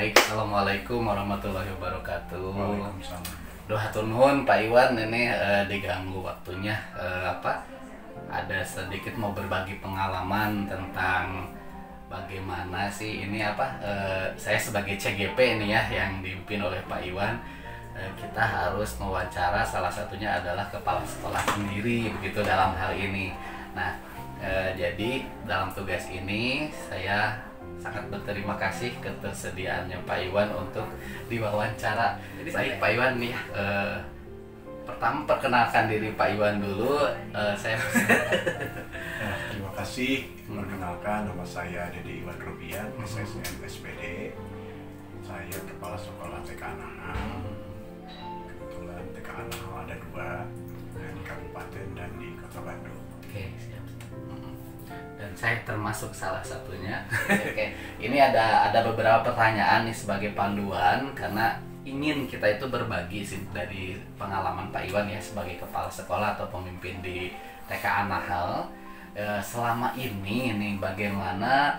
Baik, assalamualaikum warahmatullahi wabarakatuh. Waalaikumsalam. Doa hatur nuhun Pak Iwan, ini diganggu waktunya. Ada sedikit mau berbagi pengalaman tentang bagaimana sih ini saya sebagai CGP ini ya yang dipimpin oleh Pak Iwan. Kita harus mewawancara, salah satunya adalah kepala sekolah sendiri begitu dalam hal ini. Nah, jadi dalam tugas ini saya sangat berterima kasih ketersediaannya Pak Iwan untuk diwawancara. Baik Pak Iwan nih, pertama perkenalkan diri Pak Iwan dulu. Saya Terima kasih. Perkenalkan, nama saya Dede Iwan Rubian, SSN SPD. Saya kepala sekolah TK Anahal. Kebetulan TK Anahal ada 2, di Kabupaten dan di Kota Bandung. Oke, siap. Dan saya termasuk salah satunya. Oke, ini ada beberapa pertanyaan nih sebagai panduan karena ingin kita itu berbagi sih dari pengalaman Pak Iwan ya sebagai kepala sekolah atau pemimpin di TK Anahal. Selama ini nih bagaimana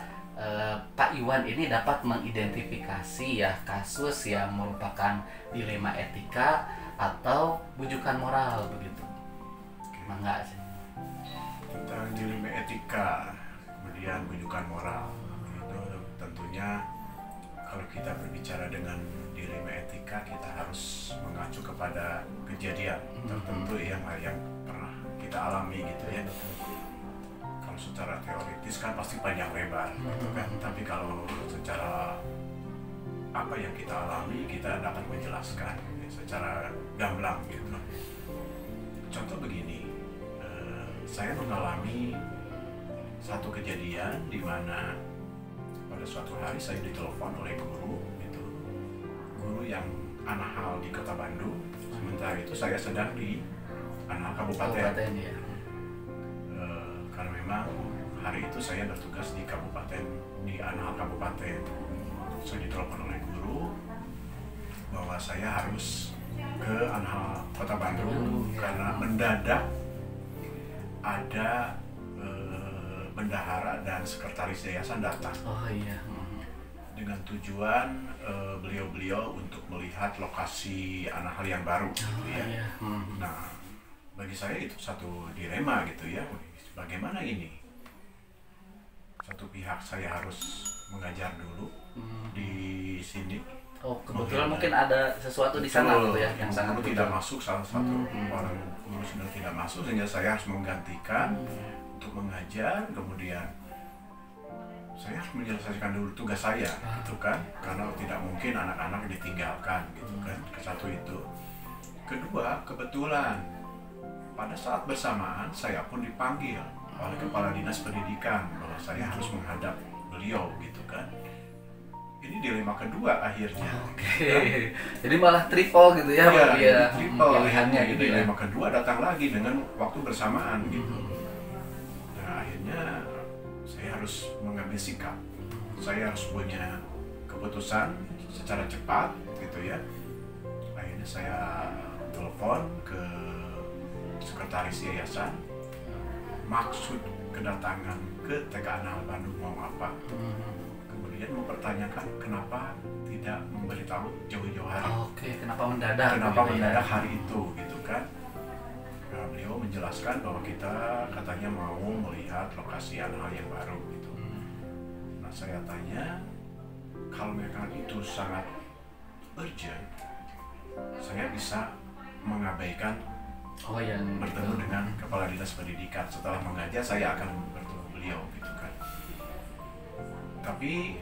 Pak Iwan ini dapat mengidentifikasi ya kasus yang merupakan dilema etika atau bujukan moral begitu. Enggak sih. Tentang dilema etika, kemudian bujukan moral, itu tentunya kalau kita berbicara dengan dilema etika, kita harus mengacu kepada kejadian tertentu yang pernah kita alami gitu ya. Kalau secara teoritis kan pasti panjang lebar gitu kan, tapi kalau secara apa yang kita alami, kita dapat menjelaskan ya, secara gamblang gitu. Contoh begini, saya mengalami satu kejadian di mana pada suatu hari saya ditelepon oleh guru yang Anahal di Kota Bandung. Sementara itu saya sedang di Anahal Kabupaten. Ya. Karena memang hari itu saya bertugas di Kabupaten, di Anahal Kabupaten. Saya ditelepon oleh guru bahwa saya harus ke Anahal Kota Bandung karena mendadak ada bendahara dan sekretaris yayasan datang. Oh iya. Dengan tujuan beliau-beliau untuk melihat lokasi Anahal yang baru gitu ya. Iya. Nah, bagi saya itu satu dilema gitu ya. Bagaimana ini? Satu pihak saya harus mengajar dulu di sini. Oh, kebetulan mungkin ada sesuatu di sana gitu ya yang sangat guru tidak masuk, salah satu orang guru sedang tidak masuk sehingga saya harus menggantikan untuk mengajar. Kemudian saya harus menyelesaikan dulu tugas saya gitu kan, karena tidak mungkin anak-anak ditinggalkan gitu kan. Satu itu. Kedua, kebetulan pada saat bersamaan saya pun dipanggil oleh kepala dinas pendidikan bahwa saya harus menghadap beliau gitu kan. Ini dilema kedua akhirnya. Oke. Jadi malah triple gitu ya, ya triple pilihannya gitu ya. Dilema kedua datang lagi dengan waktu bersamaan gitu. Nah, akhirnya saya harus mengambil sikap. Saya harus punya keputusan secara cepat gitu ya. Akhirnya saya telepon ke sekretaris yayasan. Maksud kedatangan ke TK Anahal Bandung mau apa? Kemudian mempertanyakan kenapa tidak memberitahu jauh-jauh hari. Oke, kenapa mendadak? Kenapa gitu mendadak ya? hari itu gitu kan? Nah, beliau menjelaskan bahwa kita katanya mau melihat lokasi Anahal yang baru gitu. Nah, saya tanya, kalau memang itu sangat urgent, saya bisa mengabaikan yang bertemu dengan kepala dinas pendidikan. Setelah mengajar saya akan bertemu beliau gitu kan. Tapi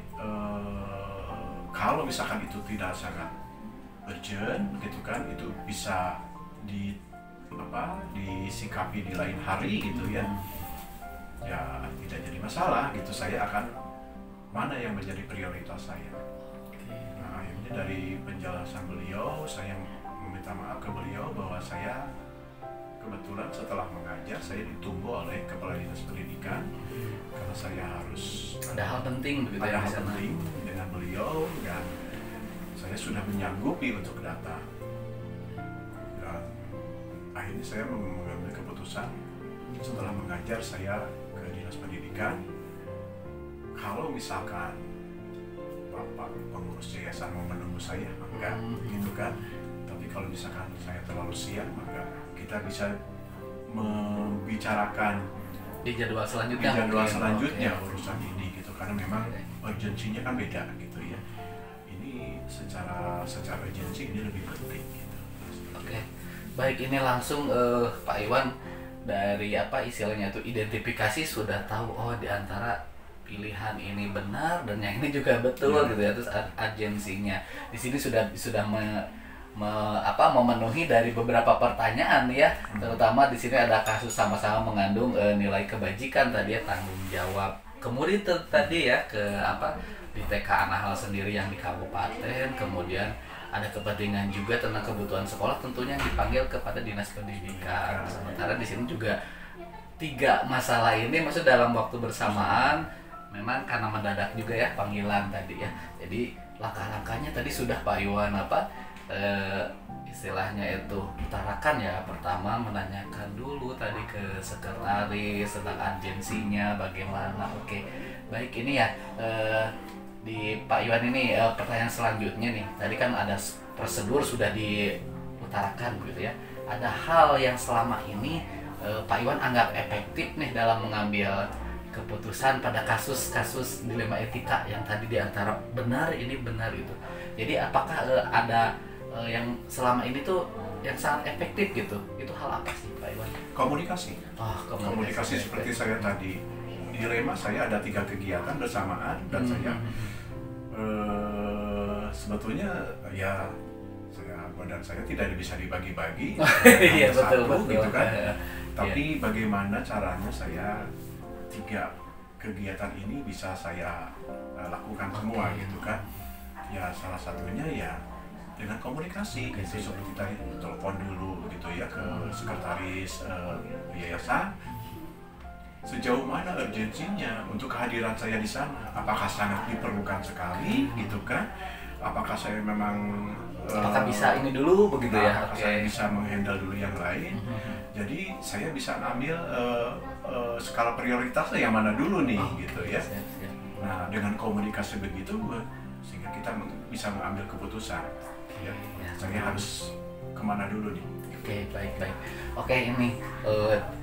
kalau misalkan itu tidak sangat urgent gitu kan, itu bisa disikapi di lain hari gitu ya. Ya tidak jadi masalah gitu. Saya akan mana yang menjadi prioritas saya. Nah, akhirnya dari penjelasan beliau saya meminta maaf ke beliau bahwa saya kebetulan setelah mengajar saya ditunggu oleh kepala dinas pendidikan karena saya harus ada hal penting begitu ya, hal penting dengan beliau dan saya sudah menyanggupi untuk datang. Dan akhirnya saya mengambil keputusan setelah mengajar saya ke dinas pendidikan, kalau misalkan apa pengurus yayasan mau menunggu saya, enggak, gitu kan. Tapi kalau misalkan saya terlalu siang, maka kita bisa membicarakan Di jadwal di selanjutnya. jadwal mungkin. selanjutnya Oke. urusan ini gitu, karena memang urgensinya kan beda gitu ya. Ini secara urgensi ini lebih penting gitu. Oke. Baik, ini langsung Pak Iwan, dari apa istilahnya itu identifikasi sudah tahu, oh di antara pilihan ini benar dan yang ini juga betul gitu ya. Terus urgensinya di sini sudah memenuhi dari beberapa pertanyaan ya, terutama di sini ada kasus sama-sama mengandung nilai kebajikan tadi ya, tanggung jawab ke murid tadi ya, ke apa di TK Anahal sendiri yang di kabupaten, kemudian ada kepentingan juga tentang kebutuhan sekolah tentunya yang dipanggil kepada dinas pendidikan. Sementara di sini juga 3 masalah ini maksud dalam waktu bersamaan, memang karena mendadak juga ya panggilan tadi ya. Jadi langkah-langkahnya tadi sudah Pak Iwan istilahnya itu utarakan ya. Pertama menanyakan dulu tadi ke sekretaris tentang urgensinya bagaimana. Oke, baik, ini ya di Pak Iwan ini pertanyaan selanjutnya nih. Tadi kan ada prosedur sudah diutarakan gitu ya. Ada hal yang selama ini Pak Iwan anggap efektif nih dalam mengambil keputusan pada kasus-kasus dilema etika yang tadi diantara benar ini benar itu. Jadi apakah ada yang selama ini tuh yang sangat efektif gitu? Itu hal apa sih Pak Iwan? Komunikasi. Oh, Komunikasi seperti saya tadi. Dilema saya ada 3 kegiatan bersamaan dan saya sebetulnya ya badan saya tidak bisa dibagi-bagi. Iya, betul, gitu kan. Iya. Tapi bagaimana caranya saya 3 kegiatan ini bisa saya lakukan semua gitu kan. Ya salah satunya ya dengan komunikasi gitu, seperti tadi telepon dulu gitu ya ke sekretaris yayasan, sejauh mana urgensinya untuk kehadiran saya di sana, apakah sangat diperlukan sekali gitu kan, apakah saya memang apakah bisa ini dulu begitu ya? apakah saya bisa menghandle dulu yang lain. Jadi saya bisa ngambil skala prioritasnya yang mana dulu nih gitu ya. Nah dengan komunikasi begitu sehingga kita bisa mengambil keputusan ya. Saya harus kemana dulu nih. Oke, baik. Oke, ini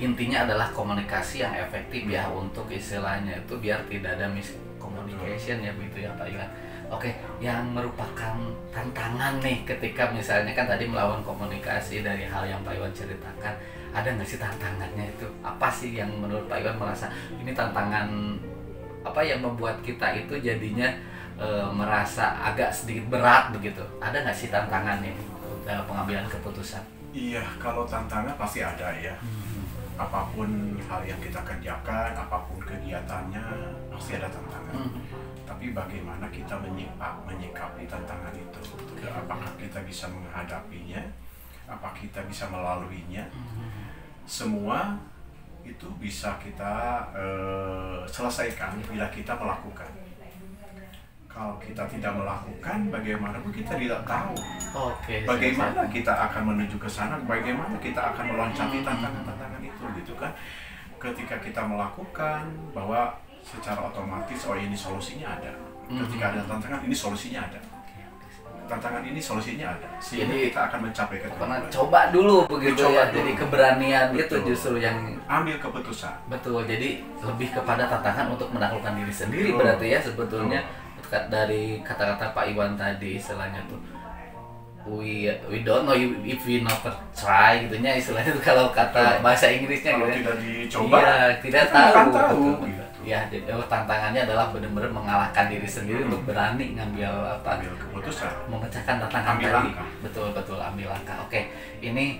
intinya adalah komunikasi yang efektif ya, untuk istilahnya itu biar tidak ada miscommunication ya begitu ya Pak Iwan. Oke, yang merupakan tantangan nih ketika misalnya kan tadi melawan komunikasi dari hal yang Pak Iwan ceritakan, ada nggak sih tantangannya itu? Apa sih yang menurut Pak Iwan merasa ini tantangan apa yang membuat kita itu jadinya merasa agak sedikit berat begitu? Ada nggak sih tantangannya dalam pengambilan keputusan? Iya, kalau tantangan pasti ada ya. Apapun hal yang kita kerjakan, apapun kegiatannya, pasti ada tantangan. Tapi bagaimana kita menyikapi tantangan itu? Apakah kita bisa menghadapinya? Apa kita bisa melaluinya? Semua itu bisa kita selesaikan bila kita melakukan. Kalau kita tidak melakukan, bagaimana pun kita tidak tahu bagaimana kita akan menuju ke sana, bagaimana kita akan meloncati tantangan-tantangan itu gitu kan. Ketika kita melakukan, bahwa secara otomatis oh ini solusinya ada. Ketika ada tantangan, ini solusinya ada. Tantangan ini solusinya ada. Sehingga Jadi, kita akan mencapai ke karena coba dulu begitu Dicoba ya. dulu. Jadi keberanian itu Betul. justru yang ambil keputusan. betul. Jadi lebih kepada tantangan untuk menaklukkan diri sendiri Betul. berarti ya sebetulnya. Dari kata-kata Pak Iwan tadi istilahnya tuh we don't know if we never try gitunya istilahnya tuh kalau kata bahasa Inggrisnya Kalau gitu ya. tidak dicoba, Iya, tidak kita nggak akan tahu, tahu, betul. gitu. Ya, jadi tantangannya adalah benar-benar mengalahkan diri sendiri untuk berani ngambil ambil keputusan. memecahkan tantangan Ambil tadi. langkah. Betul ambil langkah. Oke, ini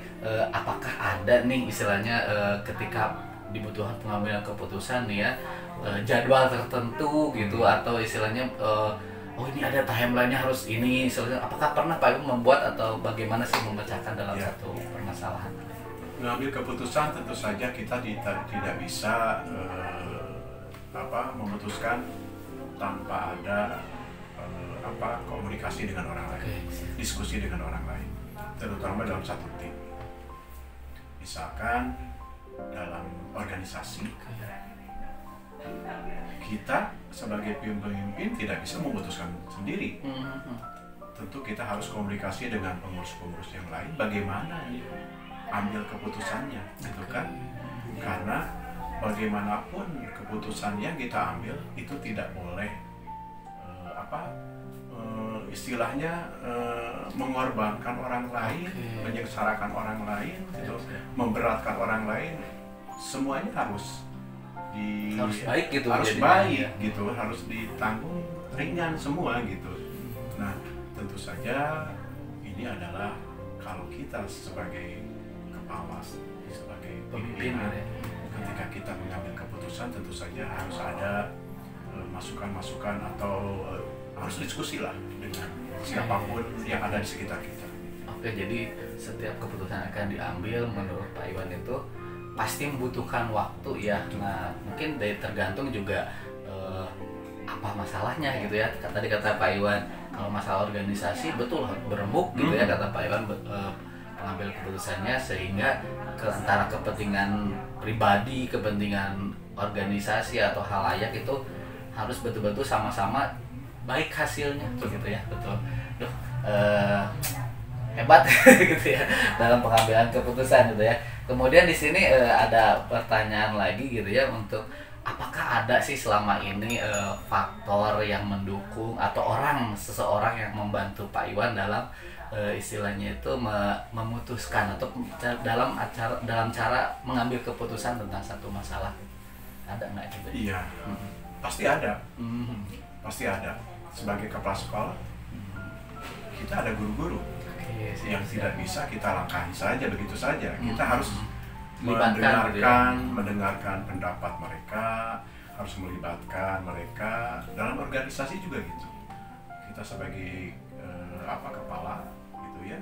apakah ada nih istilahnya ketika dibutuhkan pengambilan keputusan nih ya, jadwal tertentu gitu atau istilahnya oh ini ada timeline-nya harus ini istilahnya, apakah pernah Pak Ibu membuat atau bagaimana sih memecahkan dalam Ya. satu permasalahan? Mengambil keputusan tentu saja kita tidak bisa memutuskan tanpa ada komunikasi dengan orang lain, diskusi dengan orang lain, terutama dalam satu tim. Misalkan dalam organisasi kita sebagai pemimpin tidak bisa memutuskan sendiri. Tentu kita harus komunikasi dengan pengurus-pengurus yang lain bagaimana nih ambil keputusannya, gitu kan? Karena bagaimanapun keputusan yang kita ambil itu tidak boleh istilahnya mengorbankan orang lain, menyengsarakan orang lain, gitu, memberatkan orang lain. Semuanya harus baik gitu, harus baik gitu, harus ditanggung ringan semua gitu. Nah, tentu saja ini adalah kalau kita sebagai kepala, sebagai pimpinan, ketika kita mengambil keputusan tentu saja harus ada masukan-masukan atau harus diskusi lah dengan siapapun yang ada di sekitar kita. Oke, jadi setiap keputusan akan diambil menurut Pak Iwan itu pasti membutuhkan waktu ya. Nah, mungkin tergantung juga apa masalahnya gitu ya. Tadi kata Pak Iwan, kalau masalah organisasi betul berembuk gitu ya kata Pak Iwan, pengambil keputusannya sehingga antara kepentingan pribadi, kepentingan organisasi atau halayak itu harus betul-betul sama-sama baik hasilnya gitu ya. Betul. Duh, hebat gitu ya dalam pengambilan keputusan gitu ya. Kemudian di sini ada pertanyaan lagi gitu ya, untuk apakah ada sih selama ini faktor yang mendukung atau seseorang yang membantu Pak Iwan dalam istilahnya itu memutuskan atau dalam cara mengambil keputusan tentang satu masalah, ada nggak gitu? Iya, pasti ada, pasti ada. Sebagai kepala sekolah kita ada guru-guru yang tidak bisa kita langkahi saja begitu saja. Kita harus mendengarkan pendapat mereka, harus melibatkan mereka dalam organisasi juga gitu. Kita sebagai kepala gitu ya,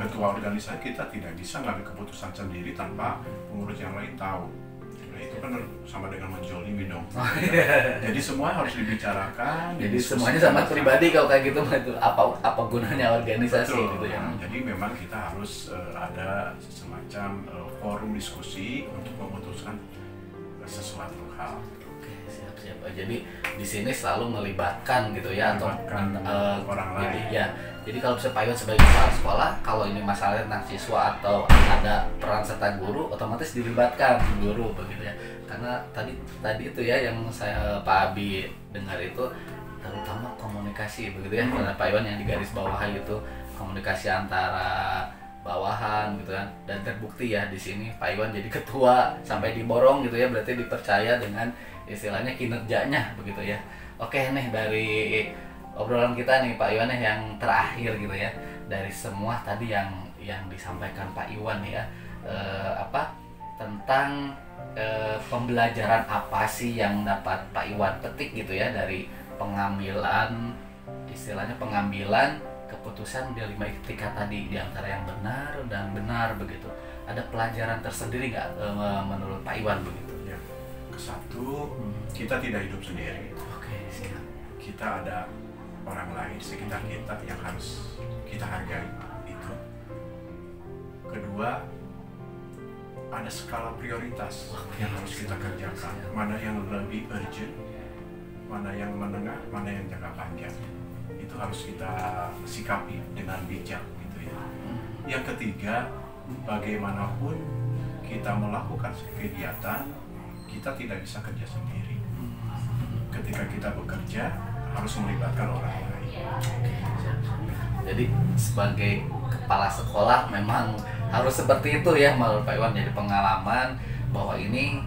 ketua organisasi, kita tidak bisa ngambil keputusan sendiri tanpa pengurus yang lain tahu. Nah, itu kan sama dengan menjolimi dong. Jadi semua harus dibicarakan. Jadi semuanya sama pribadi kalau kayak gitu, itu apa gunanya organisasi? Betul, gitu ya. Jadi memang kita harus ada semacam forum diskusi untuk memutuskan sesuatu hal. Oke, siap. Jadi di sini selalu melibatkan gitu ya, atau orang lain. Jadi kalau Pak Iwan sebagai kepala sekolah, kalau ini masalah tentang siswa atau ada peran serta guru, otomatis dilibatkan guru begitu ya. Karena tadi itu ya yang saya Pak Abi dengar itu terutama komunikasi begitu ya. Karena Pak Iwan yang di garis bawah itu komunikasi antara bawahan gitu kan, dan terbukti ya di sini Pak Iwan jadi ketua sampai diborong gitu ya, berarti dipercaya dengan istilahnya kinerjanya begitu ya. Oke nih, dari obrolan kita nih Pak Iwan yang terakhir gitu ya, dari semua tadi yang disampaikan Pak Iwan ya, tentang pembelajaran apa sih yang dapat Pak Iwan petik gitu ya dari pengambilan keputusan di 5 etika tadi, di antara yang benar dan benar begitu. Ada pelajaran tersendiri nggak menurut Pak Iwan begitu? Ya. Kesatu, kita tidak hidup sendiri. Oke, siap. Kita ada orang lain sekitar kita yang harus kita hargai itu. Kedua, ada skala prioritas yang harus kita kerjakan. Mana yang lebih urgent, mana yang menengah, mana yang jangka panjang. Itu harus kita sikapi dengan bijak gitu ya. Yang ketiga, bagaimanapun kita melakukan kegiatan, kita tidak bisa kerja sendiri. Ketika kita bekerja, harus melibatkan orang lain. Jadi sebagai kepala sekolah memang harus seperti itu ya menurut Pak Iwan. Jadi pengalaman bahwa ini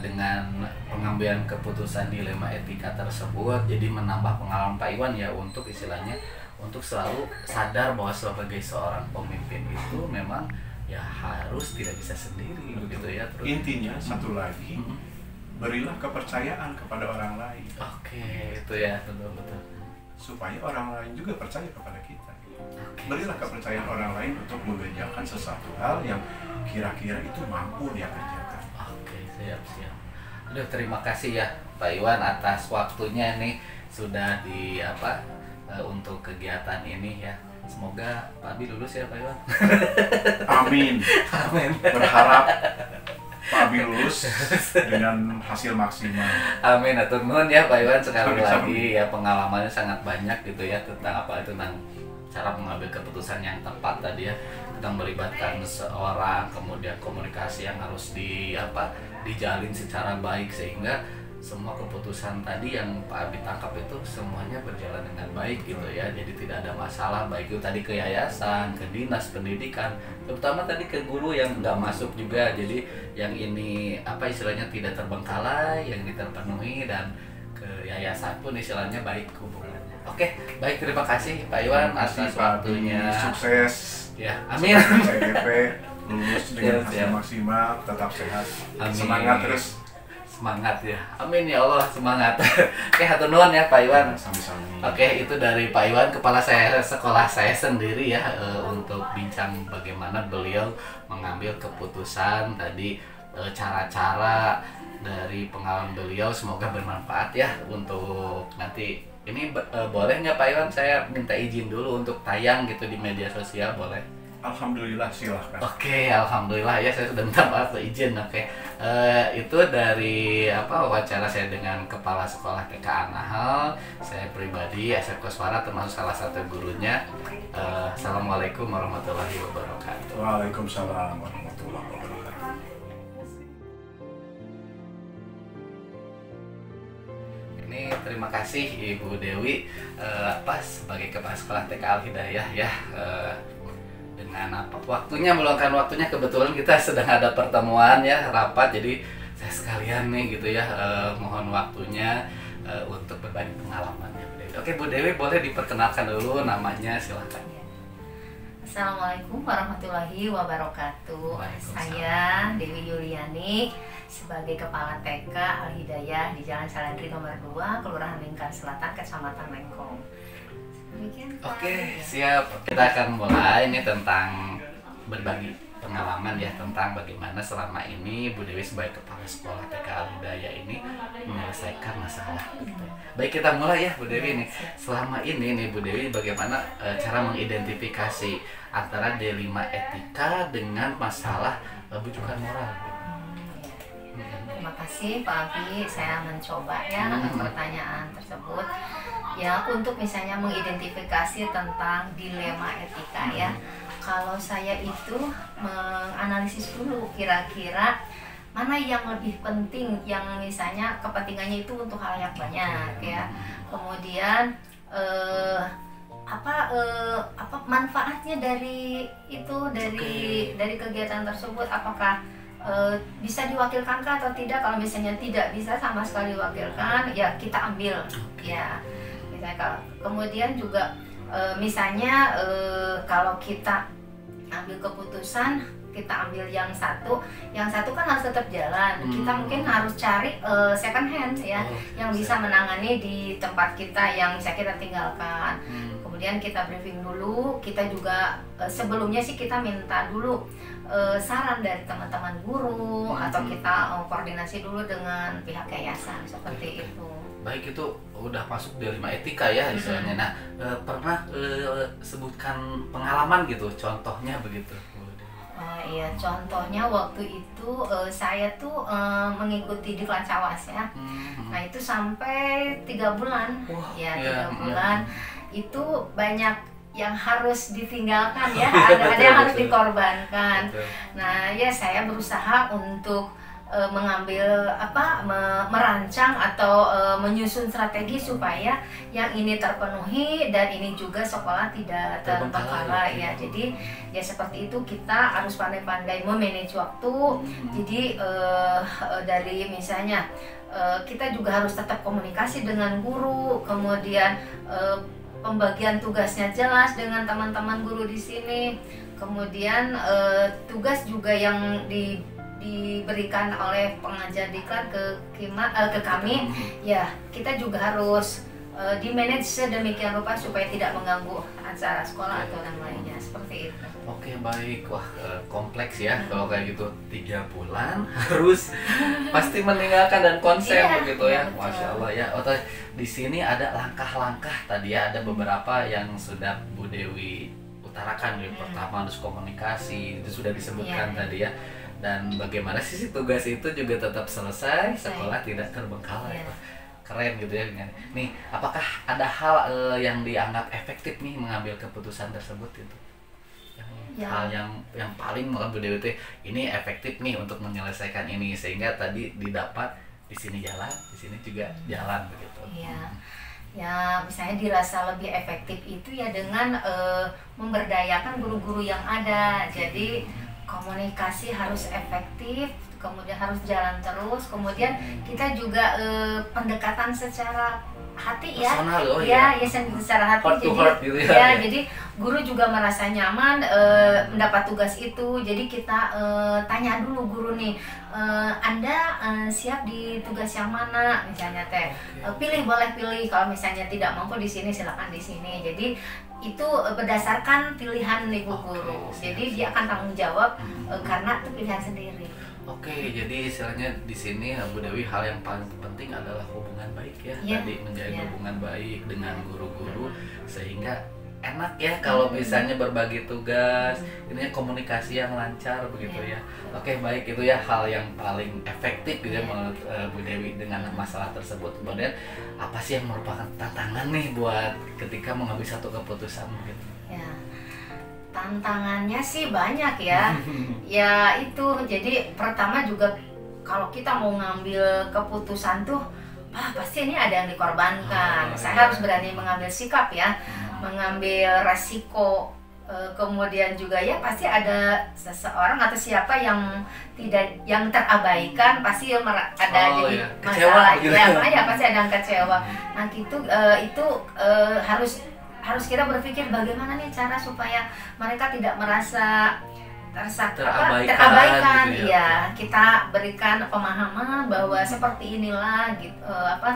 dengan pengambilan keputusan di 5 etika tersebut jadi menambah pengalaman Pak Iwan ya, untuk istilahnya untuk selalu sadar bahwa sebagai seorang pemimpin itu memang ya harus tidak bisa sendiri begitu ya. Terus intinya satu lagi, berilah kepercayaan kepada orang lain. Oke, itu ya, betul. Supaya orang lain juga percaya kepada kita. Berilah kepercayaan orang lain untuk mengerjakan sesuatu hal yang kira-kira itu mampu dia kerjakan. Oke, siap. Aduh, terima kasih ya Pak Iwan atas waktunya nih sudah untuk kegiatan ini ya. Semoga Pak Abi lulus ya Pak Iwan. Amin. Berharap Pak Abi lulus dengan hasil maksimal. Amin, atur nuhun ya Pak Iwan sekali Sama-sama. lagi ya, pengalamannya sangat banyak gitu ya tentang apa itu, tentang cara mengambil keputusan yang tepat tadi ya, tentang melibatkan seorang, kemudian komunikasi yang harus dijalin secara baik sehingga semua keputusan tadi yang Pak Abi tangkap itu semuanya berjalan dengan baik gitu ya. Jadi tidak ada masalah, baik itu tadi ke yayasan, ke dinas pendidikan, terutama tadi ke guru yang nggak masuk juga. Jadi yang ini istilahnya tidak terbengkalai, yang ini terpenuhi, dan ke yayasan pun istilahnya baik hubungannya. Oke, baik, terima kasih Pak Iwan Terima kasih, atas Pak Abi. waktunya. Sukses. Ya, amin. CGP lulus dengan hasil Siap. maksimal, tetap sehat. Amin. Semangat terus. Semangat ya, amin ya Allah, semangat. Oke, hatur nuhun ya Pak Iwan. Sami-sami. Oke, itu dari Pak Iwan, kepala sekolah saya sendiri ya, untuk bincang bagaimana beliau mengambil keputusan tadi, cara-cara dari pengalaman beliau. Semoga bermanfaat ya untuk nanti. Ini boleh nggak Pak Iwan, saya minta izin dulu untuk tayang gitu di media sosial, boleh? Alhamdulillah, silahkan. Oke, alhamdulillah ya, saya sudah minta maaf izin. Oke, itu dari wawancara saya dengan Kepala Sekolah TK Anahal. Saya pribadi Asep Koswara, termasuk salah satu gurunya. Assalamualaikum warahmatullahi wabarakatuh. Waalaikumsalam warahmatullahi wabarakatuh. Ini terima kasih Ibu Dewi sebagai Kepala Sekolah TK Al Hidayah ya. Dengan meluangkan waktunya, kebetulan kita sedang ada pertemuan ya, rapat, jadi saya sekalian nih gitu ya, mohon waktunya untuk berbagi pengalamannya Bu Dewi. Oke Bu Dewi, boleh diperkenalkan dulu namanya, silahkan. Assalamualaikum warahmatullahi wabarakatuh. Saya Dewi Yuliani sebagai Kepala TK Al Hidayah di Jalan Salandri nomor 2, Kelurahan Lingkar Selatan, Kecamatan Lengkong. Oke, siap. Kita akan mulai ini tentang berbagi pengalaman ya, tentang bagaimana selama ini Bu Dewi sebagai Kepala Sekolah TK Al Hidayah ini menyelesaikan masalah. Baik, kita mulai ya Bu Dewi nih. Selama ini nih Bu Dewi, bagaimana cara mengidentifikasi antara D5 etika dengan masalah bujukan moral? Terima kasih Pak Abi, saya mencoba ya pertanyaan tersebut. Ya, untuk misalnya mengidentifikasi tentang dilema etika ya. Kalau saya itu menganalisis dulu kira-kira mana yang lebih penting, yang misalnya kepentingannya itu untuk hal yang banyak ya. Kemudian apa manfaatnya dari itu, dari kegiatan tersebut, apakah bisa diwakilkan atau tidak. Kalau misalnya tidak bisa sama sekali diwakilkan, ya kita ambil ya. Misalnya kemudian juga misalnya kalau kita ambil keputusan, kita ambil yang satu kan harus tetap jalan. Kita mungkin harus cari second hand ya, yang bisa menangani di tempat kita yang bisa kita tinggalkan. Kemudian kita briefing dulu, kita juga sebelumnya sih kita minta dulu saran dari teman-teman guru, atau kita koordinasi dulu dengan pihak yayasan seperti itu. Baik, itu udah masuk di 5 etika ya istilahnya. Nah, pernah sebutkan pengalaman gitu, contohnya begitu? Iya, contohnya waktu itu saya tuh mengikuti di Cawas ya. Nah itu sampai 3 bulan, ya 3 bulan. Itu banyak yang harus ditinggalkan ya, ada yang harus dikorbankan. Nah ya, saya berusaha untuk mengambil merancang atau menyusun strategi supaya yang ini terpenuhi dan ini juga sekolah tidak terbengkalai ya. Jadi ya seperti itu, kita harus pandai-pandai memanage waktu. Jadi dari misalnya kita juga harus tetap komunikasi dengan guru, kemudian pembagian tugasnya jelas dengan teman-teman guru di sini. Kemudian tugas juga yang diberikan oleh pengajar diklat ke kami, ya kita juga harus di-manage sedemikian rupa supaya tidak mengganggu acara sekolah atau yang lainnya, seperti itu. Oke, baik. Wah, kompleks ya kalau kayak gitu. 3 bulan harus pasti meninggalkan dan konsen begitu ya. Masya Allah ya. Di sini ada langkah-langkah tadi ya, ada beberapa yang sudah Bu Dewi utarakan. Pertama harus komunikasi, itu sudah disebutkan tadi ya. dan bagaimana sih si tugas itu juga tetap selesai, sekolah tidak terbengkalai. Keren gitu ya. Nih, apakah ada hal yang dianggap efektif nih mengambil keputusan tersebut itu? Hal yang paling menurut Bu Dewi ini efektif nih untuk menyelesaikan ini, sehingga tadi didapat di sini jalan, di sini juga jalan begitu. Ya misalnya dirasa lebih efektif itu ya dengan memberdayakan guru-guru yang ada. Jadi komunikasi harus efektif, kemudian harus jalan terus, kemudian kita juga pendekatan secara hati ya, secara hati, jadi guru juga merasa nyaman mendapat tugas itu. Jadi kita tanya dulu guru nih, Anda siap di tugas yang mana misalnya teh, boleh pilih, kalau misalnya tidak mampu di sini silakan di sini. Jadi itu berdasarkan pilihan ibu guru, jadi dia akan tanggung jawab karena itu pilihan sendiri. Oke, jadi istilahnya di sini Bu Dewi hal yang paling penting adalah hubungan baik ya. Tadi menjaga hubungan baik dengan guru-guru sehingga enak ya kalau misalnya berbagi tugas, ini komunikasi yang lancar begitu ya. Oke, baik, itu ya hal yang paling efektif gitu ya menurut Bu Dewi dengan masalah tersebut. Kemudian apa sih yang merupakan tantangan nih buat ketika mengambil satu keputusan begitu? Tantangannya sih banyak ya. Ya itu, jadi pertama juga kalau kita mau ngambil keputusan tuh pasti ini ada yang dikorbankan. Saya harus berani mengambil sikap ya, mengambil resiko. Kemudian juga ya pasti ada seseorang atau siapa yang terabaikan, pasti ada jadi masalah ya, pasti ada yang kecewa. Nah itu harus kita berpikir bagaimana nih cara supaya mereka tidak merasa terabaikan gitu ya. Kita berikan pemahaman bahwa seperti inilah gitu,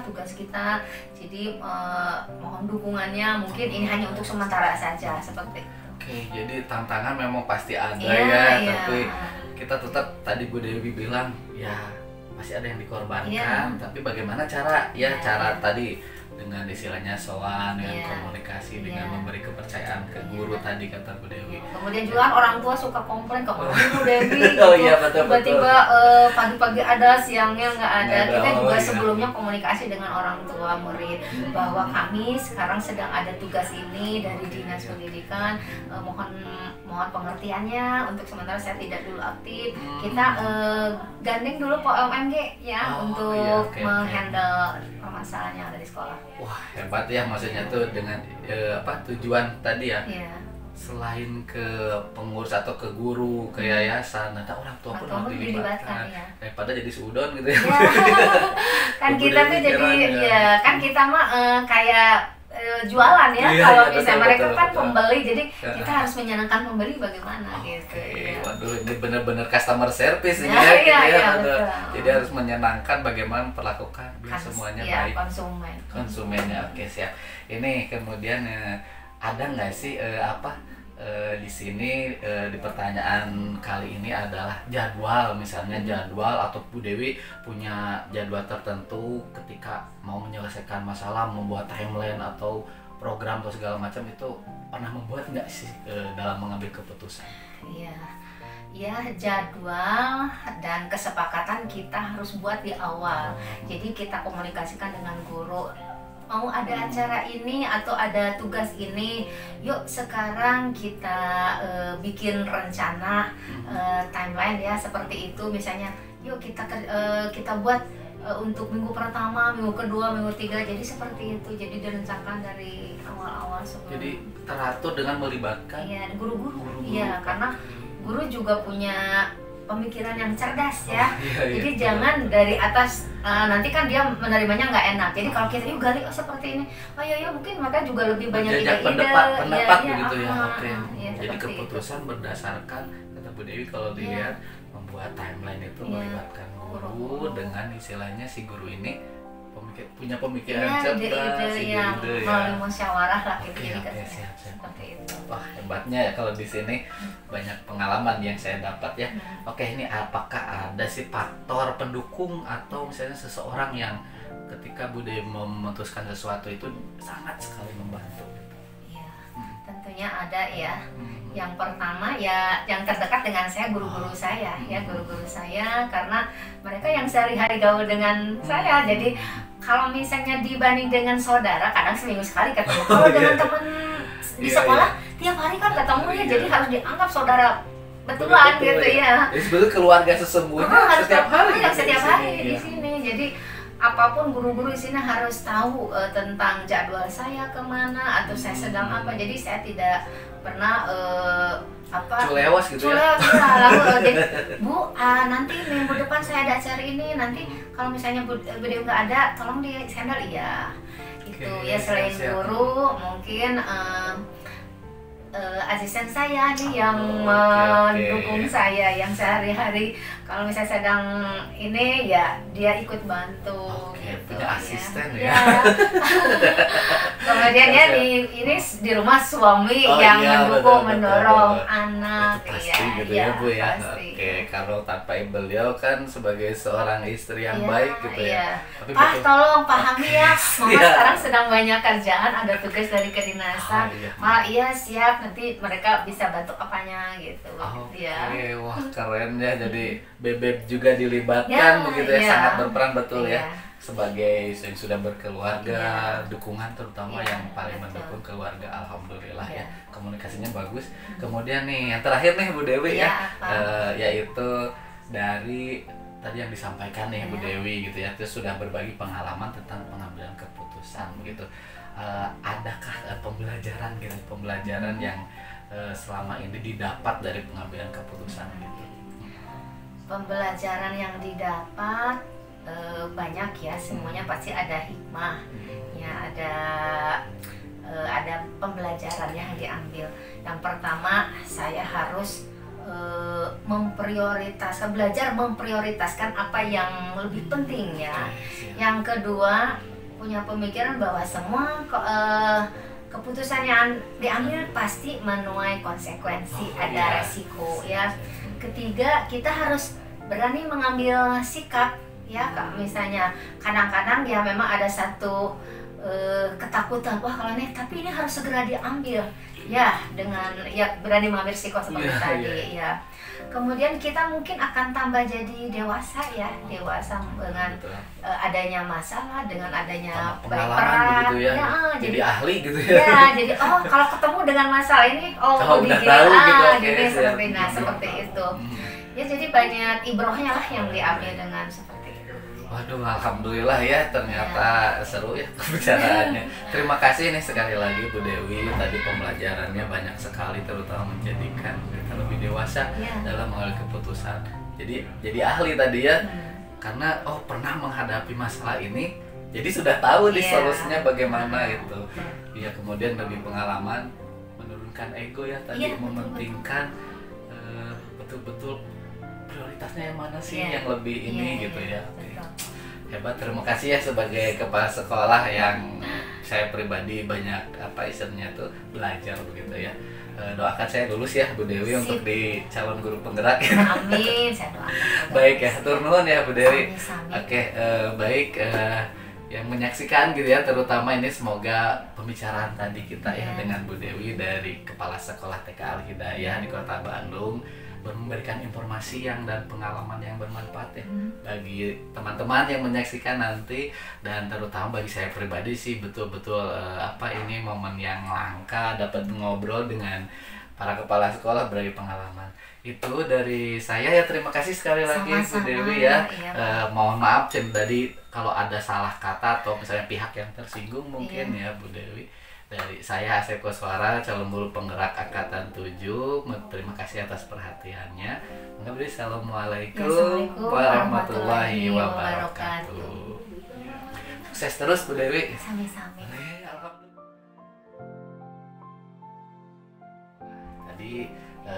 tugas kita. Jadi mohon dukungannya, mungkin ini hanya untuk sementara saja seperti itu. Oke, jadi tantangan memang pasti ada tapi kita tetap, tadi Bu Dewi bilang ya pasti ada yang dikorbankan, tapi bagaimana cara tadi dengan istilahnya sowan, dengan komunikasi, dengan memberi kepercayaan ke guru tadi kata Bu Dewi. Kemudian juga orang tua suka komplain ke Bu Dewi. Tiba-tiba pagi-pagi ada, siangnya nggak ada. Kita juga sebelumnya komunikasi dengan orang tua murid bahwa kami sekarang sedang ada tugas ini dari Dinas Pendidikan. Mohon pengertiannya, untuk sementara saya tidak dulu aktif. Kita gandeng dulu POMG ya untuk menghandle permasalahan yang ada di sekolah. Wah, hebat ya, maksudnya tuh dengan tujuan tadi ya. Selain ke pengurus atau ke guru, ke yayasan, nanti orang tua pun harus dilibatkan. Daripada jadi sudon gitu ya. Kan kita tuh jadi kan kita mah kayak jualan ya, kalau misalnya mereka kan pembeli, jadi kita harus menyenangkan pembeli bagaimana gitu. Waduh, ini benar-benar customer service ya, jadi harus menyenangkan bagaimana perlakukan biar semuanya baik. Konsumennya. Oke, siap. Ini kemudian ada nggak sih di sini di pertanyaan kali ini adalah jadwal, misalnya jadwal atau Bu Dewi punya jadwal tertentu ketika mau menyelesaikan masalah, membuat timeline atau program atau segala macam, itu pernah membuat nggak sih dalam mengambil keputusan? Ya, jadwal dan kesepakatan kita harus buat di awal. Jadi kita komunikasikan dengan guru, mau ada acara ini atau ada tugas ini, yuk sekarang kita bikin rencana timeline ya, seperti itu. Misalnya yuk kita buat untuk minggu pertama, minggu kedua, minggu ketiga, jadi seperti itu. Jadi direncanakan dari awal-awal sebelum. Jadi teratur dengan melibatkan guru-guru. Iya, karena guru juga punya pemikiran yang cerdas ya. Jadi jangan dari atas, nanti kan dia menerimanya nggak enak. Jadi kalau kita yuk gali seperti ini, mungkin mereka juga lebih banyak ide-ide pendapat begitu ya. Oke. Jadi keputusan berdasarkan, kata Bu Dewi, kalau dilihat membuat timeline itu melibatkan guru dengan istilahnya si guru ini punya pemikiran cerdas, ide-ide melalui musyawarah lah gitu. Seperti itu. Wah, hebatnya ya kalau di sini banyak pengalaman yang saya dapat ya. Oke, ini apakah ada sih faktor pendukung atau misalnya seseorang yang ketika Bu Dewi memutuskan sesuatu itu sangat sekali membantu? Iya, tentunya ada ya. Yang pertama ya yang terdekat dengan saya guru-guru saya ya, guru-guru saya, karena mereka yang sehari-hari gaul dengan saya. Jadi kalau misalnya dibanding dengan saudara, kadang seminggu sekali ketemu. Kalau dengan teman di sekolah tiap hari kan ketemu ya, jadi harus dianggap saudara betulan gitu ya. Jadi sebetulnya keluarga sesungguhnya setiap hari. Setiap hari di sini. Jadi apapun guru-guru di sini harus tahu tentang jadwal saya kemana atau saya sedang apa. Jadi saya tidak pernah culewas gitu ya. Lalu Bu, nanti minggu depan saya ada acara ini, nanti kalau misalnya Bu Dewi nggak ada, tolong di sendal ya. Itu ya, selain guru mungkin asisten saya nih yang mendukung saya, yang sehari-hari kalau misalnya sedang ini ya dia ikut bantu. Gitu, punya asisten ya. Kemudian ya ini di rumah suami yang mendukung, mendorong anak. Itu pasti gitu ya Bu ya. Oke, kalau tanpa beliau kan sebagai seorang istri yang baik gitu ya. Tapi Pak tolong pahami ya, Mama sekarang sedang banyak kerjaan, ada tugas dari kedinasan. Iya siap, nanti mereka bisa bantu apanya gitu. Oke, wah keren ya. Jadi Bebek juga dilibatkan begitu ya, sangat berperan betul ya. Sebagai yang sudah berkeluarga, dukungan terutama yang paling mendukung keluarga, alhamdulillah ya, komunikasinya bagus. Kemudian nih yang terakhir nih Bu Dewi yaitu dari tadi yang disampaikan nih Bu Dewi gitu ya, itu sudah berbagi pengalaman tentang pengambilan keputusan begitu. Adakah pembelajaran yang selama ini didapat dari pengambilan keputusan gitu? Pembelajaran yang didapat banyak ya, semuanya pasti ada hikmah ya, ada pembelajaran yang diambil. Yang pertama, saya harus belajar memprioritaskan apa yang lebih penting ya. Yang kedua, punya pemikiran bahwa semua keputusan yang diambil pasti menuai konsekuensi, ada resiko ya. Ketiga, kita harus berani mengambil sikap ya, misalnya kadang-kadang ya memang ada satu ketakutan, wah kalau ini, tapi ini harus segera diambil ya, dengan ya berani mengambil risiko seperti tadi ya. Kemudian kita mungkin akan tambah jadi dewasa ya, dewasa dengan adanya masalah, dengan adanya pengalaman gitu ya, jadi ahli gitu ya. Ya, jadi kalau ketemu dengan masalah ini udah tahu gitu, jadi seperti itu. Ya, jadi banyak ibrohnya lah yang diambil dengan seperti itu. Waduh, alhamdulillah ya, ternyata seru ya pembicaraannya. Terima kasih nih sekali lagi Bu Dewi, tadi pembelajarannya banyak sekali, terutama menjadikan kita lebih dewasa dalam mengambil keputusan. Jadi ahli tadi ya, karena pernah menghadapi masalah ini, jadi sudah tahu nih solusinya bagaimana gitu. Ya, kemudian lebih pengalaman, menurunkan ego ya tadi, mementingkan betul-betul prioritasnya yang mana sih yang lebih ini gitu ya. Hebat, terima kasih ya sebagai kepala sekolah yang saya pribadi banyak istilahnya tuh belajar begitu ya. Doakan saya lulus ya Bu Dewi untuk di calon guru penggerak. Amin, saya doakan. Baik ya, hatur nuhun ya Bu Dewi. Oke, baik yang menyaksikan gitu ya, terutama ini semoga pembicaraan tadi kita ya dengan Bu Dewi dari Kepala Sekolah TK Al Hidayah di Kota Bandung memberikan informasi dan pengalaman yang bermanfaat ya bagi teman-teman yang menyaksikan nanti, dan terutama bagi saya pribadi sih betul-betul ini momen yang langka dapat ngobrol dengan para kepala sekolah, berbagi pengalaman. Itu dari saya ya, terima kasih sekali lagi Bu Dewi ya. Mohon maaf tadi kalau ada salah kata atau misalnya pihak yang tersinggung mungkin ya Bu Dewi. Dari saya Asep Koswara, calon guru penggerak Angkatan 7. Terima kasih atas perhatiannya. Assalamualaikum warahmatullahi wabarakatuh. Sukses terus Bu Dewi. Sami-sami. Tadi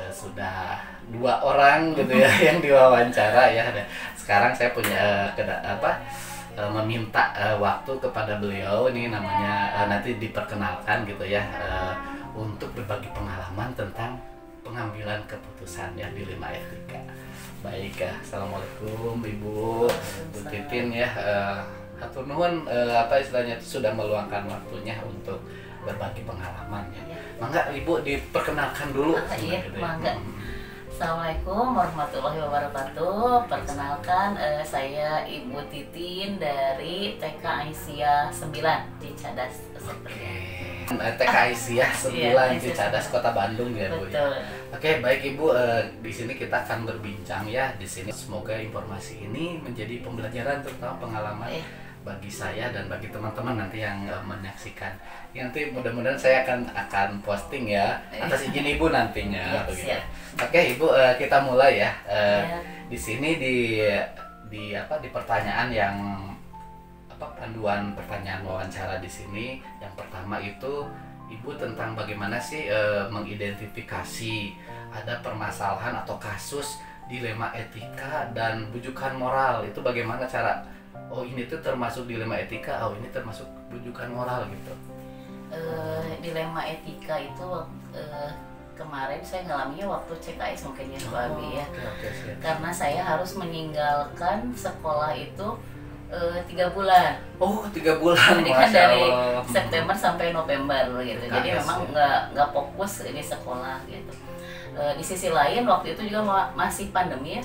sudah 2 orang gitu ya yang diwawancara ya. Sekarang saya punya meminta waktu kepada beliau, ini namanya nanti diperkenalkan gitu ya, untuk berbagi pengalaman tentang pengambilan keputusan ya di 5 etika. Baik ya, assalamualaikum Ibu, Bu Titin ya. Hatur nuhun istilahnya itu sudah meluangkan waktunya untuk berbagi pengalaman ya. Mangga Ibu diperkenalkan dulu. Iya, mangga. Assalamualaikum warahmatullahi wabarakatuh. Perkenalkan, saya Ibu Titin dari TK Aisyah 9 Cicadas. TK Aisyah 9 Cicadas, Kota Bandung ya Bu. Betul. Oke, baik Ibu, di sini kita akan berbincang ya. Di sini semoga informasi ini menjadi pembelajaran terutama pengalaman bagi saya dan bagi teman-teman nanti yang menyaksikan. Nanti mudah-mudahan saya akan posting ya atas izin Ibu nantinya. Begitu. Oke Ibu, kita mulai ya. Di sini di pertanyaan yang panduan pertanyaan wawancara di sini yang pertama itu Ibu tentang bagaimana sih mengidentifikasi ada permasalahan atau kasus dilema etika dan bujukan moral, itu bagaimana cara ini tuh termasuk dilema etika, ini termasuk bujukan moral gitu. Dilema etika itu kemarin saya ngalaminya waktu CKS mungkin ya Pak Abi ya. Karena saya harus meninggalkan sekolah itu 3 bulan. 3 bulan. Jadi kan dari September sampai November gitu. Jadi memang nggak fokus ini sekolah gitu. Di sisi lain waktu itu juga masih pandemi ya.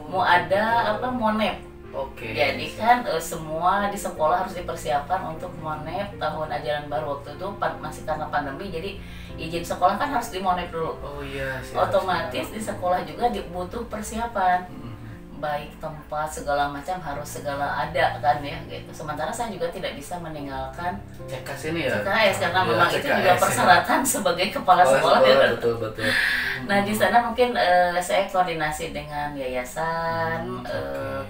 Mau ada monep. Jadi kan semua di sekolah harus dipersiapkan untuk monep tahun ajaran baru. Waktu itu masih karena pandemi, jadi izin sekolah kan harus dimonep dulu. Otomatis di sekolah juga butuh persiapan. Baik tempat segala macam harus segala ada kan ya gitu. Sementara saya juga tidak bisa meninggalkan CKS ini ya. CKS karena memang itu juga persyaratan sebagai kepala sekolah ya. Betul. Nah di sana mungkin saya koordinasi dengan yayasan.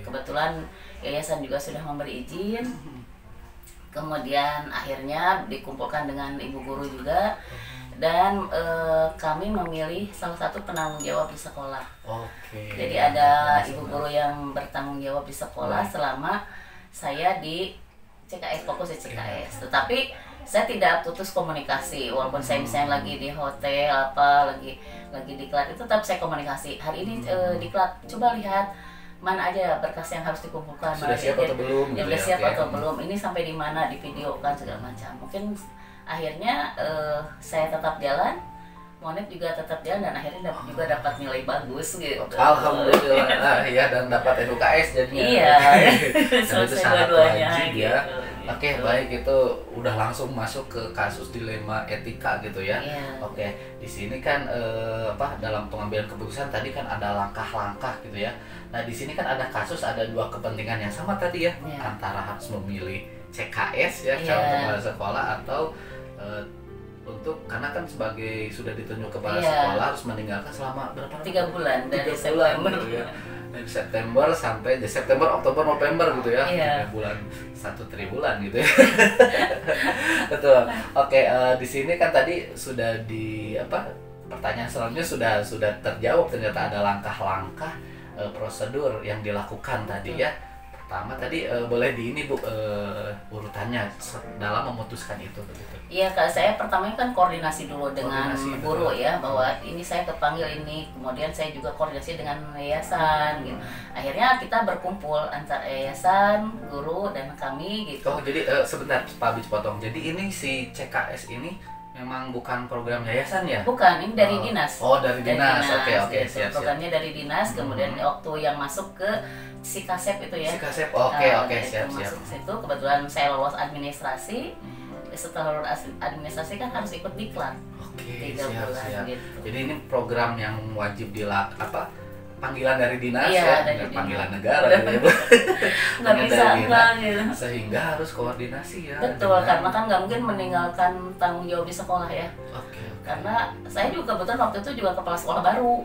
Kebetulan yayasan juga sudah memberi izin. Kemudian akhirnya dikumpulkan dengan ibu guru juga. Dan kami memilih salah satu penanggung jawab di sekolah. Jadi ada ibu guru yang bertanggung jawab di sekolah selama saya di CKS, fokus di CKS. Tetapi saya tidak putus komunikasi, walaupun saya misalnya lagi di hotel lagi diklat itu tetap saya komunikasi. Hari ini diklat, coba lihat mana aja berkas yang harus dikumpulkan. Sudah siap atau belum? Sudah siap atau belum? Ini sampai di mana, di video kan segala macam. Mungkin akhirnya saya tetap jalan, monep juga tetap jalan dan akhirnya juga dapat nilai bagus gitu. Alhamdulillah, ya dan dapat NUKS jadinya. Iya. Selesai dua-duanya gitu. Oke, baik, itu udah langsung masuk ke kasus dilema etika gitu ya. Di sini kan dalam pengambilan keputusan tadi kan ada langkah-langkah gitu ya. Nah, di sini kan ada kasus, ada 2 kepentingan yang sama tadi ya, antara harus memilih CKS ya, calon kepala sekolah atau untuk karena kan sebagai sudah ditunjuk kepala sekolah harus meninggalkan selama berapa? 3 bulan dari September gitu ya. Dari September sampai September, Oktober, November gitu ya. 3 bulan, 1 triwulan gitu ya. Betul. Di sini kan tadi sudah pertanyaan selanjutnya sudah terjawab, ternyata ada langkah-langkah prosedur yang dilakukan tadi ya. Pertama tadi boleh Bu urutannya dalam memutuskan itu begitu. Iya Kak, saya pertamanya kan koordinasi dulu dengan guru ya, bahwa ini saya kepanggil ini, kemudian saya juga koordinasi dengan yayasan gitu. Akhirnya kita berkumpul antara yayasan, guru dan kami gitu. Jadi sebentar Pak Abis potong. Jadi ini si CKS ini memang bukan program yayasan ya? Bukan, ini dari dinas. Dari dinas. Oke, siap. Programnya dari dinas, kemudian waktu yang masuk ke Sikasep itu ya. Sikasep, oke, siap. Masuk situ, kebetulan saya lolos administrasi. Setelah lulus administrasi kan harus ikut diklat. Siap. Gitu. Jadi ini program yang wajib panggilan dari dinas dari panggilan dinas. Negara gitu. Nggak bisa gitu. Sehingga harus koordinasi ya. Betul, karena kan nggak mungkin meninggalkan tanggung jawab di sekolah ya. Karena saya juga kebetulan waktu itu juga kepala sekolah baru.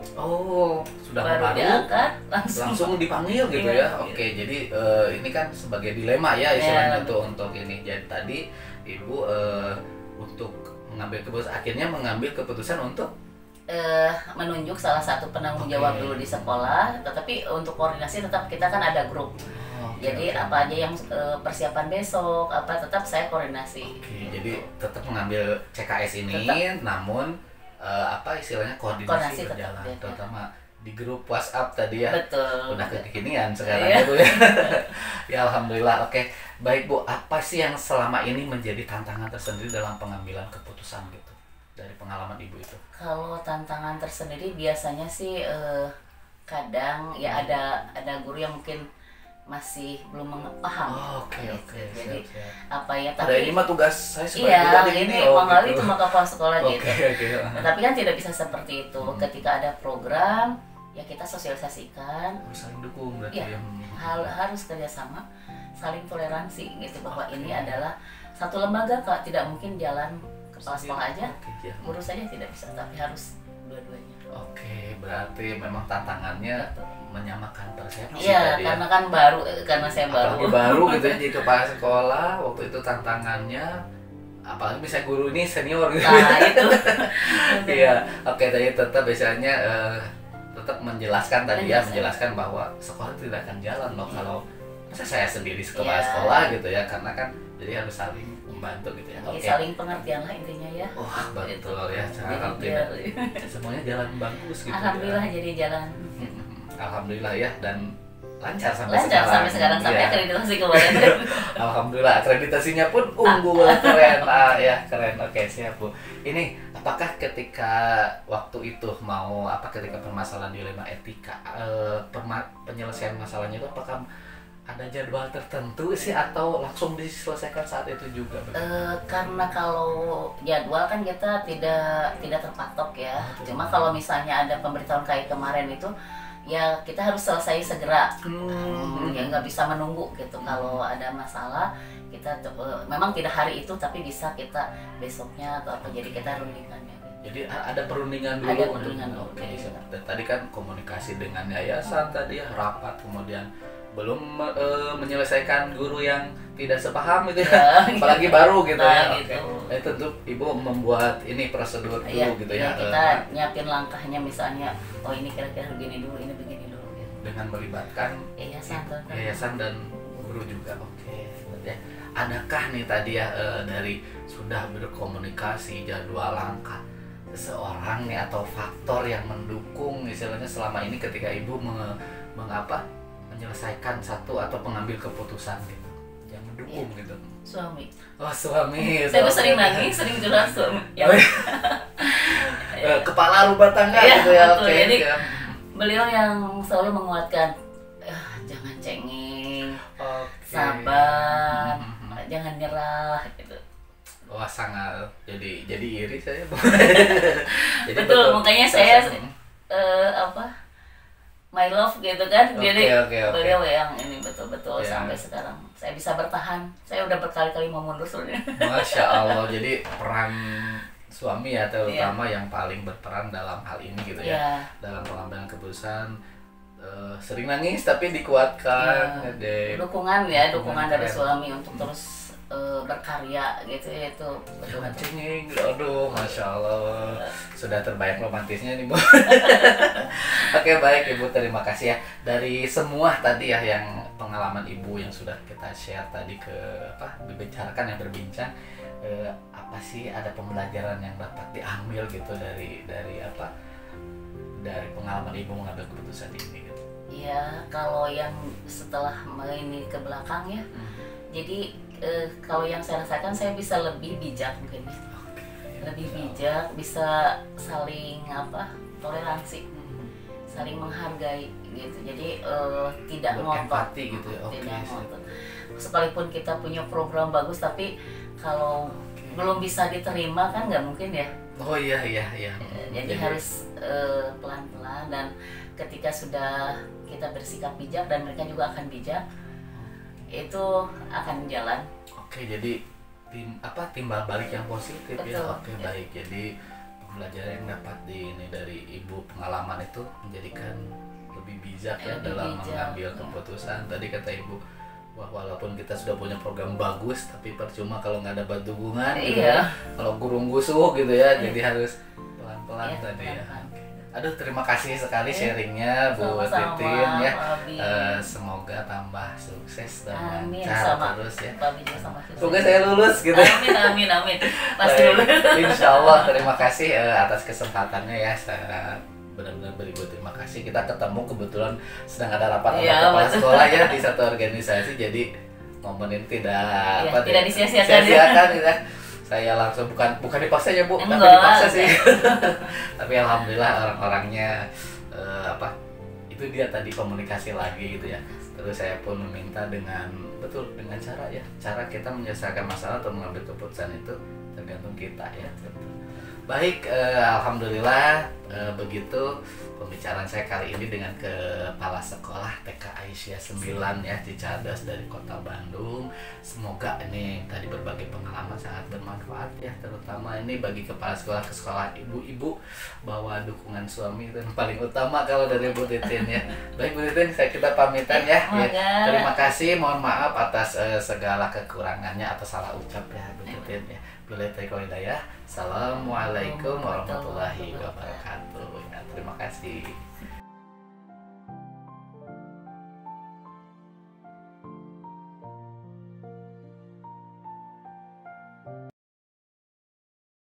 Sudah baru diangkat langsung dipanggil gitu ya. Jadi ini kan sebagai dilema ya istilahnya tuh untuk ini. Jadi tadi Ibu untuk akhirnya mengambil keputusan untuk menunjuk salah satu penanggung jawab dulu di sekolah, tetapi untuk koordinasi tetap kita kan ada grup. Jadi apa aja yang persiapan besok, tetap saya koordinasi. Jadi tetap mengambil CKS ini, namun istilahnya koordinasi berjalan, terutama di grup WhatsApp tadi ya. Betul. Udah kekinian sekarang Iya. itu ya. Ya alhamdulillah. Oke, baik Bu, apa sih yang selama ini menjadi tantangan tersendiri dalam pengambilan keputusan gitu dari pengalaman Ibu itu? Kalau tantangan tersendiri biasanya sih kadang ya ada guru yang mungkin masih belum paham. Oke, Jadi siap. apa ya, Ada tapi ini mah tugas saya sebagai iya, guru aja ini oh, Bang Ali gitu. cuma kepala sekolah Oke, gitu. oke. Tapi kan tidak bisa seperti itu. Ketika ada program, ya kita sosialisasikan. Harus saling dukung berarti Iya. ya. Harus kerjasama, saling toleransi gitu, bahwa ini adalah satu lembaga Kak, tidak mungkin jalan kepala sekolah aja, Oke, ya. guru saja tidak bisa, tapi harus dua-duanya. Oke, berarti memang tantangannya menyamakan persepsi Iya, tadi ya. karena kan baru, karena saya Apalagi baru. baru gitu ya, jadi kepala sekolah waktu itu tantangannya apalagi bisa guru ini senior gitu. Nah itu. Iya, oke tadi tetap biasanya tetap menjelaskan tadi ya, Menjelaskan. menjelaskan bahwa sekolah tidak akan jalan loh kalau masa saya sendiri kepala Iya. sekolah gitu ya, karena kan jadi harus saling membantu gitu ya. Jadi Oke. saling pengertian lah intinya ya. Wah, betul ya, Jadi cara biar, semuanya jalan bagus gitu. alhamdulillah Ya. jadi jalan Alhamdulillah ya, dan lancar sampai lancar sampai sekarang, sampai Iya. akreditasi kemarin. Alhamdulillah akreditasinya pun unggul, keren. Ya keren. Oke, siap Bu. Ini apakah ketika waktu itu mau ketika permasalahan dilema etika, penyelesaian masalahnya itu apakah ada jadwal tertentu sih atau langsung diselesaikan saat itu juga? Karena kalau jadwal kan kita tidak terpatok ya. Cuma kalau misalnya ada pemberitahuan kayak kemarin itu, ya kita harus selesai segera. Ya nggak bisa menunggu gitu. Kalau ada masalah kita memang tidak hari itu, tapi bisa kita besoknya atau apa. Jadi kita rundingannya. Jadi ada perundingan dulu. Ada perundingan dulu. Oke, tadi kan komunikasi dengan yayasan tadi ya, rapat, kemudian belum menyelesaikan guru yang tidak sepaham gitu ya, apalagi baru gitu ya. Nah, Oke. gitu. Tentu Ibu membuat ini prosedur dulu Iya, gitu iya, ya. kita nyiapin langkahnya, misalnya oh ini kira-kira begini dulu, ini begini dulu gitu. Dengan melibatkan Yayasan dan guru juga. Oke, ya. Adakah nih tadi ya dari sudah berkomunikasi jadwal langkah seseorang nih atau faktor yang mendukung istilahnya selama ini ketika Ibu menyelesaikan satu atau mengambil keputusan gitu yang mendukung gitu? Suami. Oh, suami. Saya tuh sering nangis, sering curhat suami. Ya, kepala rumah tangga Iya, gitu ya. betul. Oke. Jadi, ya. beliau yang selalu menguatkan, jangan cengeng, Oke. sabar, jangan nyerah gitu. Wah, sangat jadi iri saya. Jadi Betul, makanya saya my love gitu kan. Oke, Jadi oke. beliau yang ini betul-betul Ya. sampai sekarang saya bisa bertahan. Saya udah berkali-kali mau mundur soalnya. Masya Allah, jadi peran suami ya terutama yang paling berperan dalam hal ini gitu ya, Iya. dalam pengambilan keputusan. Sering nangis tapi dikuatkan. Ya, dukungan dari keren. suami untuk terus berkarya gitu ya, itu Jangan betul-betul. cengeng, aduh, Masya Allah, sudah terbayang romantisnya nih Bu. Oke, baik Ibu, terima kasih ya dari semua tadi ya yang pengalaman Ibu yang sudah kita share tadi dibicarakan yang berbincang. Apa sih ada pembelajaran yang dapat diambil gitu dari pengalaman Ibu mengambil keputusan ini gitu? Ya, kalau yang setelah ini ke belakang ya, jadi kalau yang saya rasakan saya bisa lebih bijak mungkin ya. Lebih bijak, bisa saling toleransi, saling menghargai gitu. Jadi tidak ngotot, Empati gitu ya. Oke. tidak ngotot. Sekalipun kita punya program bagus, tapi kalau belum bisa diterima kan nggak mungkin ya. Oh iya. Jadi harus pelan-pelan, dan ketika sudah kita bersikap bijak dan mereka juga akan bijak, itu akan jalan. Oke, jadi timbal balik yang positif. Betul. Ya. Oke, baik. Jadi pembelajaran yang dapat dari Ibu pengalaman itu menjadikan lebih bijak ya Lebih dalam bijak, mengambil ya. keputusan. Tadi kata Ibu, walaupun kita sudah punya program bagus, tapi percuma kalau nggak dapat dukungan gitu Iya. ya. Kalau gurung gusuh gitu ya, jadi harus pelan-pelan Iya, tadi ya. pelan-pelan. Oke. Aduh, terima kasih sekali sharingnya Bu Sama-sama, Titin ya. Pak Abi. Semoga tambah sukses dan Amin, lancar sama terus ya. Pak Abi juga sama sukses. Semoga saya lulus gitu. Amin. Pasti Baik. lulus. Insya Allah, terima kasih atas kesempatannya ya. Saya benar-benar beribu terima kasih. Kita ketemu kebetulan sedang ada rapat Iya, kepala betul. sekolah ya di satu organisasi, jadi momen ini tidak Iya, tidak disia-siakan ya. sia-siakan ya. Saya langsung bukan dipaksa ya Bu, tapi Enggak, dipaksa sih. enggak. Tapi alhamdulillah orang-orangnya itu dia tadi komunikasi lagi gitu ya. Terus saya pun meminta dengan cara kita menyelesaikan masalah atau mengambil keputusan itu tergantung kita ya. Baik, alhamdulillah begitu pembicaraan saya kali ini dengan Kepala Sekolah TK Aisyah 9 ya Cicadas dari Kota Bandung. Semoga ini tadi berbagai pengalaman sangat bermanfaat ya, terutama ini bagi kepala sekolah ke sekolah ibu-ibu, bahwa dukungan suami itu yang paling utama kalau dari Bu Titin ya. Baik Bu Titin, kita pamitan ya. Terima kasih, mohon maaf atas segala kekurangannya atau salah ucap ya Bu Titin ya. Billahi taufiq wal hidayah. Assalamualaikum warahmatullahi wabarakatuh. Ya, terima kasih.